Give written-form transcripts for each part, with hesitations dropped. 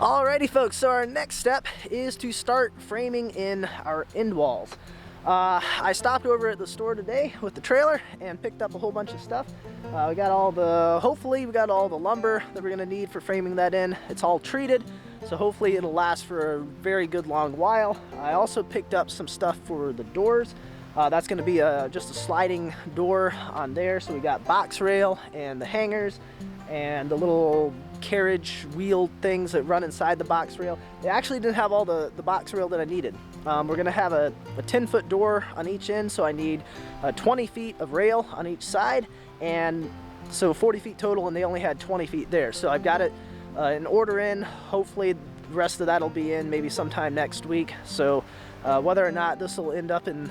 Alrighty folks, so our next step is to start framing in our end walls. I stopped over at the store today with the trailer and picked up a whole bunch of stuff. Hopefully we got all the lumber that we're gonna need for framing that in. It's all treated, so hopefully it'll last for a very good long while. I also picked up some stuff for the doors. That's gonna be just a sliding door on there. So we got box rail and the hangers and the little carriage wheel things that run inside the box rail. They actually didn't have all the box rail that I needed. We're gonna have a 10-foot door on each end, so I need 20 feet of rail on each side, and so 40 feet total, and they only had 20 feet there. So I've got it in order in. Hopefully the rest of that'll be in maybe sometime next week. So whether or not this will end up in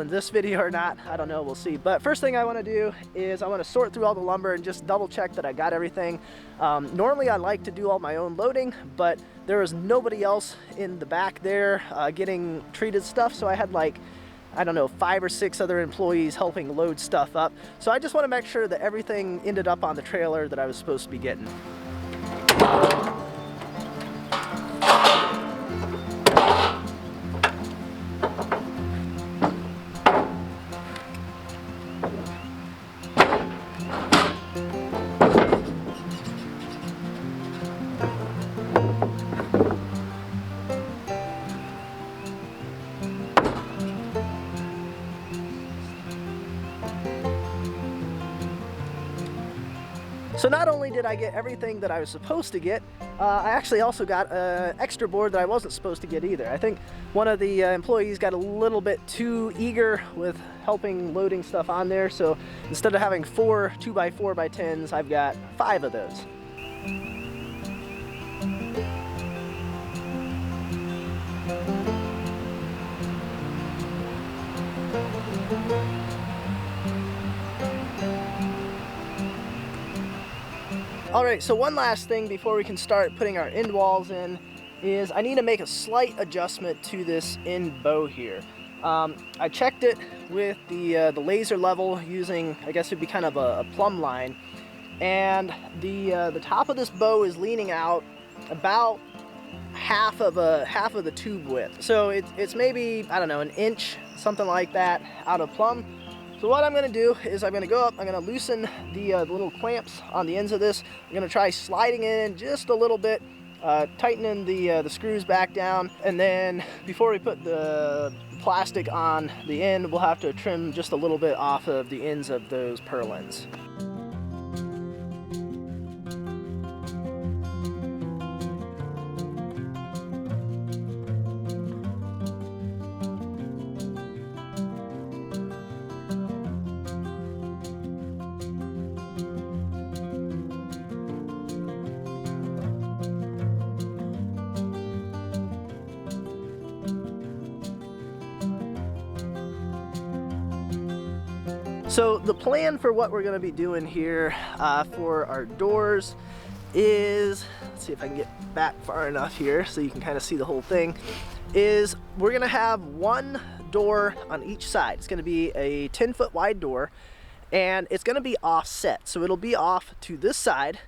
this video or not, I don't know, we'll see. But first thing I want to do is I want to sort through all the lumber and just double check that I got everything. Normally I like to do all my own loading, but there was nobody else in the back there getting treated stuff, so I had like, I don't know, 5 or 6 other employees helping load stuff up. So I just want to make sure that everything ended up on the trailer that I was supposed to be getting. So not only did I get everything that I was supposed to get, I actually also got an extra board that I wasn't supposed to get either. I think one of the employees got a little bit too eager with helping loading stuff on there, so instead of having 4 2x4x10s, I've got 5 of those. Alright, so one last thing before we can start putting our end walls in is I need to make a slight adjustment to this end bow here. I checked it with the laser level using, I guess it'd be kind of a plumb line, and the top of this bow is leaning out about half of the tube width. So it's maybe, I don't know, an inch, something like that, out of plumb. So what I'm going to do is I'm going to go up, I'm going to loosen the little clamps on the ends of this. I'm going to try sliding in just a little bit, tightening the screws back down, and then before we put the plastic on the end, we'll have to trim just a little bit off of the ends of those purlins. So the plan for what we're going to be doing here for our doors is, let's see if I can get back far enough here so you can kind of see the whole thing, is we're going to have one door on each side. It's going to be a 10-foot wide door, and it's going to be offset. So it'll be off to this side,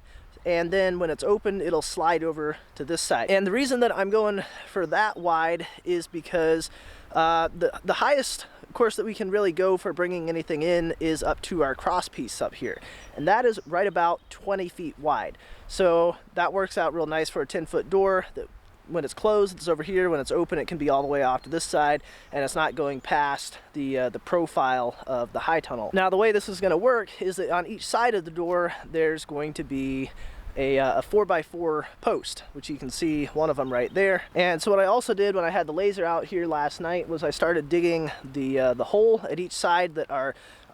and then when it's open, it'll slide over to this side. And the reason that I'm going for that wide is because the highest, of course, that we can really go for bringing anything in is up to our cross piece up here, and that is right about 20 feet wide. So that works out real nice for a 10-foot door that when it's closed, it's over here. When it's open, it can be all the way off to this side, and it's not going past the profile of the high tunnel. Now, the way this is going to work is that on each side of the door, there's going to be a 4x4 post, which you can see one of them right there. And so what I also did when I had the laser out here last night was I started digging the hole at each side that our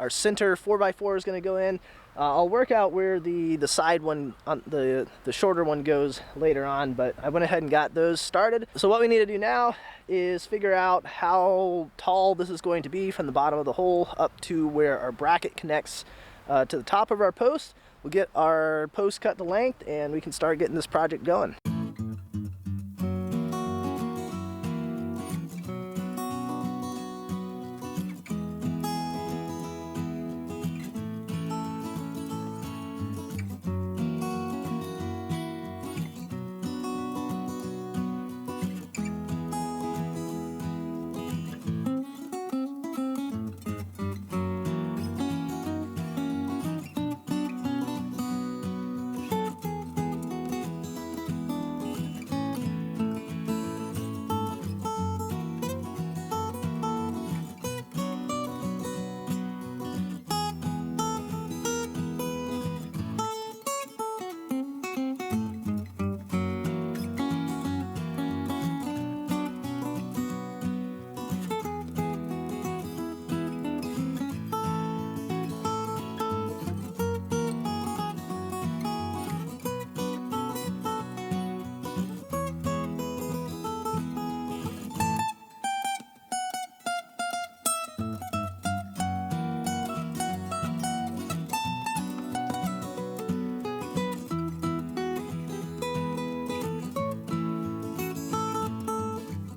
center 4x4 is going to go in. I'll work out where the side one, the shorter one, goes later on, but I went ahead and got those started. So what we need to do now is figure out how tall this is going to be from the bottom of the hole up to where our bracket connects to the top of our post. We'll get our post cut to length, and we can start getting this project going.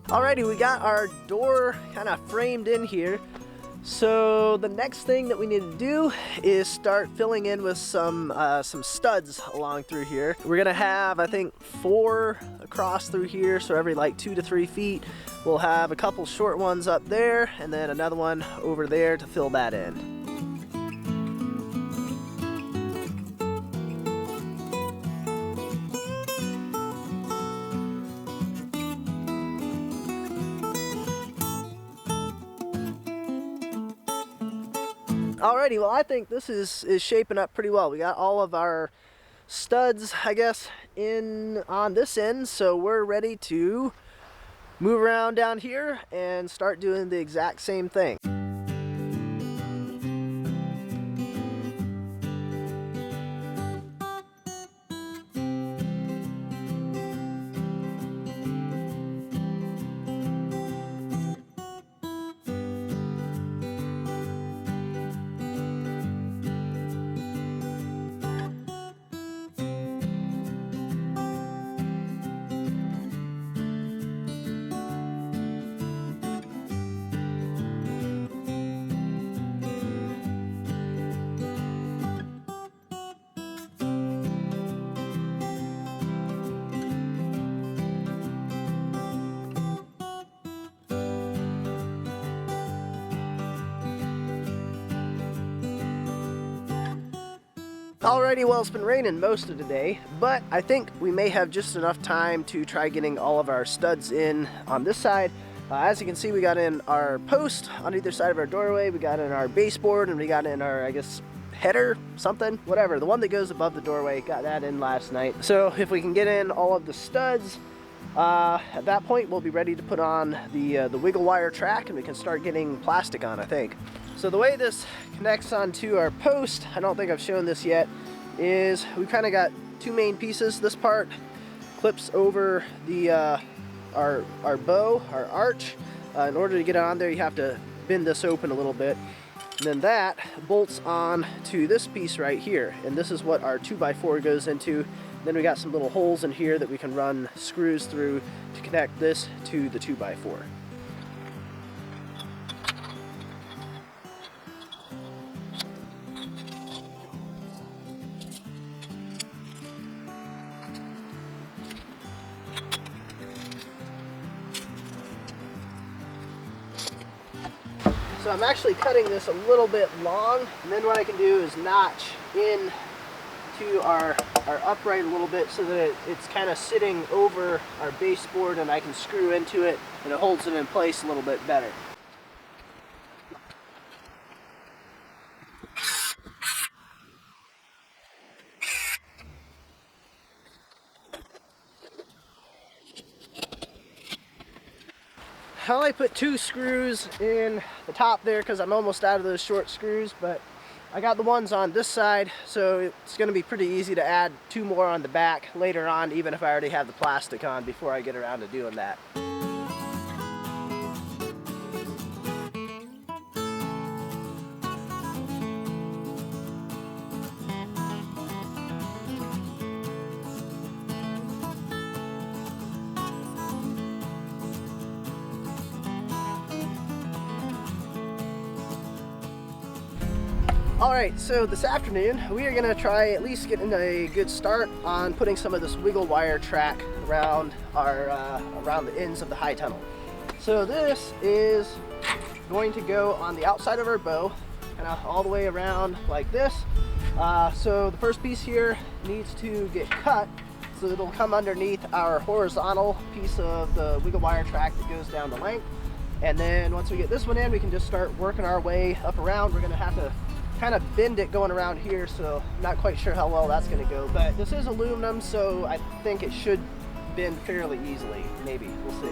Alrighty, we got our door kind of framed in here. So the next thing that we need to do is start filling in with some studs along through here. We're gonna have, I think, 4 across through here, so every like 2 to 3 feet. We'll have a couple short ones up there and then another one over there to fill that in. Alrighty, well I think this is shaping up pretty well. We got all of our studs, I guess, in on this end, so we're ready to move around down here and start doing the exact same thing. Alrighty, well it's been raining most of the day, but I think we may have just enough time to try getting all of our studs in on this side. As you can see, we got in our post on either side of our doorway, we got in our baseboard, and we got in our, I guess, header, something, whatever. The one that goes above the doorway, got that in last night. So if we can get in all of the studs, at that point we'll be ready to put on the wiggle wire track and we can start getting plastic on, I think. So the way this connects onto our post, I don't think I've shown this yet, is we kind of got 2 main pieces. This part clips over the our bow, our arch. In order to get it on there, you have to bend this open a little bit. And then that bolts on to this piece right here. And this is what our 2x4 goes into. Then we got some little holes in here that we can run screws through to connect this to the 2x4. So I'm actually cutting this a little bit long, and then what I can do is notch in to our upright a little bit so that it's kind of sitting over our baseboard and I can screw into it and it holds it in place a little bit better. I only put 2 screws in the top there because I'm almost out of those short screws, but I got the ones on this side, so it's going to be pretty easy to add 2 more on the back later on, even if I already have the plastic on before I get around to doing that. Alright, so this afternoon we are going to try at least getting a good start on putting some of this wiggle wire track around around the ends of the high tunnel. So this is going to go on the outside of our bow, kind of all the way around like this. So the first piece here needs to get cut so it'll come underneath our horizontal piece of the wiggle wire track that goes down the length. And then once we get this one in, we can just start working our way up around. We're going to have to kind of bend it going around here, so I'm not quite sure how well that's going to go, but this is aluminum, so I think it should bend fairly easily. Maybe, we'll see.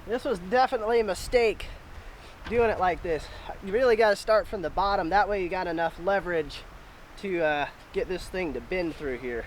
This was definitely a mistake doing it like this. You really got to start from the bottom. That way you got enough leverage to get this thing to bend through here.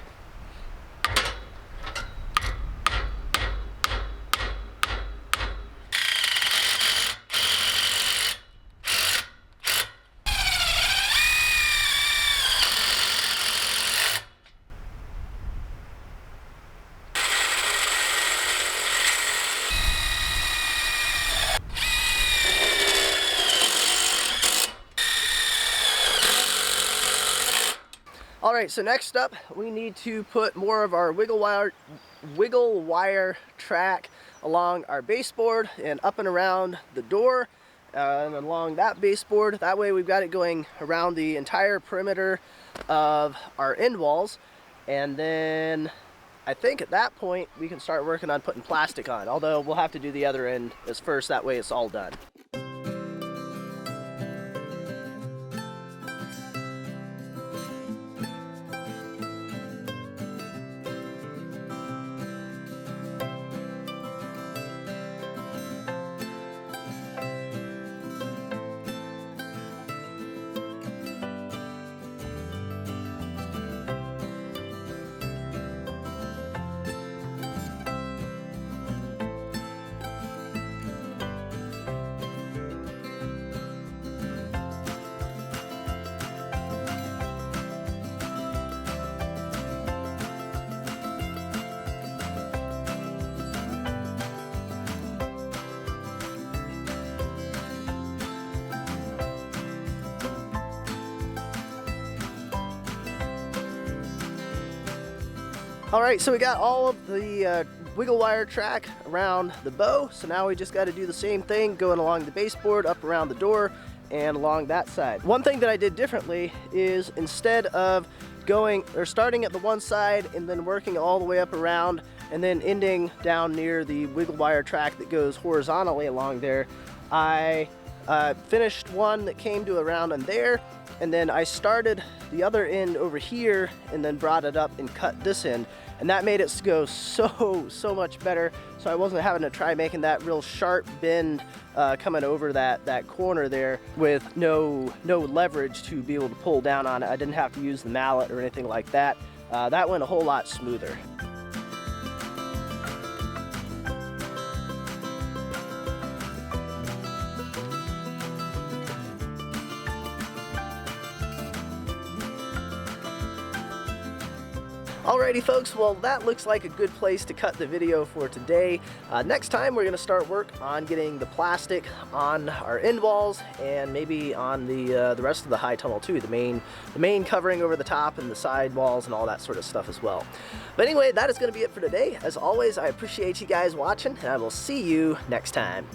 All right, so next up, we need to put more of our wiggle wire track along our baseboard and up and around the door and along that baseboard. That way we've got it going around the entire perimeter of our end walls. And then I think at that point we can start working on putting plastic on, although we'll have to do the other end as first, that way it's all done. All right, so we got all of the wiggle wire track around the bow. So now we just got to do the same thing going along the baseboard, up around the door, and along that side. One thing that I did differently is instead of going or starting at the one side and then working all the way up around and then ending down near the wiggle wire track that goes horizontally along there, I finished one that came to around on there, and then I started the other end over here and then brought it up and cut this end, and that made it go so much better. So I wasn't having to try making that real sharp bend coming over that corner there with no leverage to be able to pull down on it. I didn't have to use the mallet or anything like that. That went a whole lot smoother. Alrighty folks, well that looks like a good place to cut the video for today. Next time we're going to start work on getting the plastic on our end walls and maybe on the rest of the high tunnel too, the main covering over the top and the side walls and all that sort of stuff as well. But anyway, that is going to be it for today. As always, I appreciate you guys watching, and I will see you next time.